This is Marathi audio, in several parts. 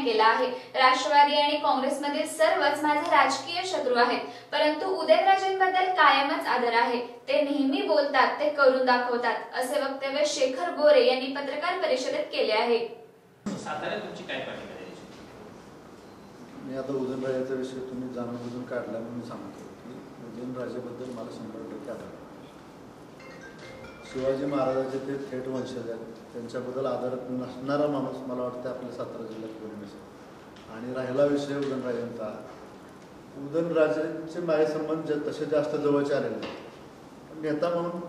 केला आहे। राष्ट्रवादी आणि काँग्रेसमधील सर्वच माझे राजकीय शत्रू आहेत, परंतु उदयनराजेंबद्दल कायमच आदर आहे। ते नेहमी बोलतात ते करून दाखवतात, असे वक्तव्य शेखर गोरे यांनी पत्रकार परिषदेत केले आहे। साताऱ्यात तुमची काय पार्टी करायची? मी आता उदयनराजेचा विषय तुम्ही जाणून बुजून काढला म्हणून सांगतो की उदयनराजेबद्दल मला 100% आदर आहे। शिवाजी महाराजांचे ते थेट वंशज आहेत, त्यांच्याबद्दल आदर नसणारा माणूस मला वाटतं आपल्या सातारा जिल्ह्यात कोणी नसेल। आणि राहिला विषय उदयनराजेंचा, उदयनराजेंचे माझे संबंध तसे जास्त जवळचे आलेले नाही, नेता म्हणून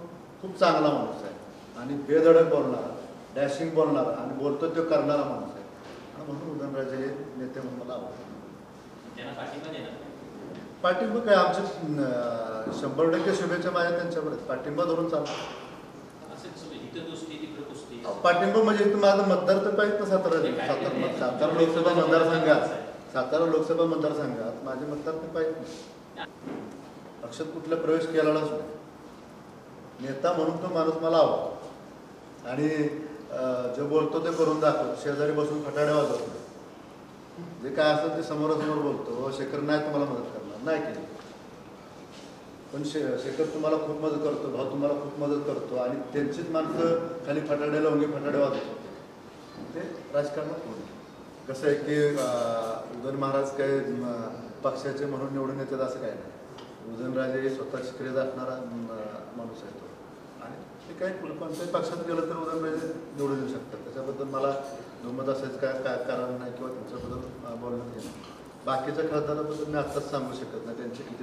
खूप चांगला माणूस आहे आणि बेधडक बोलणारा, डॅशिंग बोलणारा आणि बोलतो तो करणारा माणूस आहे, आणि म्हणून उदयनराजे हे नेते म्हणून मला आवडतात। पाठिंबा काय आमचे 100% शुभेच्छा माझ्या त्यांच्याकडे, पाठिंबा धरून चालतो। पाठिंबा म्हणजे इथं माझं मतदार तर पाहिजे ना सातारा लोकसभा मतदारसंघात, सातारा लोकसभा मतदारसंघात माझे मतदार तर पाहिजे। पक्षात कुठला प्रवेश केला नसतो, नेता म्हणून तो माणूस मला आवडतो आणि जे बोलतो ते करून दाखवतो, शेजारी बसून फटाडे वाजवतो, जे काय असेल ते समोरासमोर बोलतो। शेखर नाही तुम्हाला मदत करणार, नाही केली, पण शेखर तुम्हाला खूप मदत करतो, भाऊ तुम्हाला खूप मदत करतो, आणि त्यांचीच माणसं खाली फटाडे लावून फटाडे वाजवतो, ते राजकारणात होईल। कसं आहे की उदयन महाराज काय पक्षाचे म्हणून निवडून येतात असं काय नाही। उदयनराजे स्वतःची क्रेज असणारा माणूस आहे तो, आणि ते काय कोणत्याही पक्षात गेलं तर उदयनराजे निवडून येऊ शकतात, त्याच्याबद्दल मला दुमत असायचं काय कारण नाही किंवा त्यांच्याबद्दल बोलणं नाही। बाकीच्या खासदाराबद्दल मी आत्ताच सांगू शकत नाही, त्यांचे किती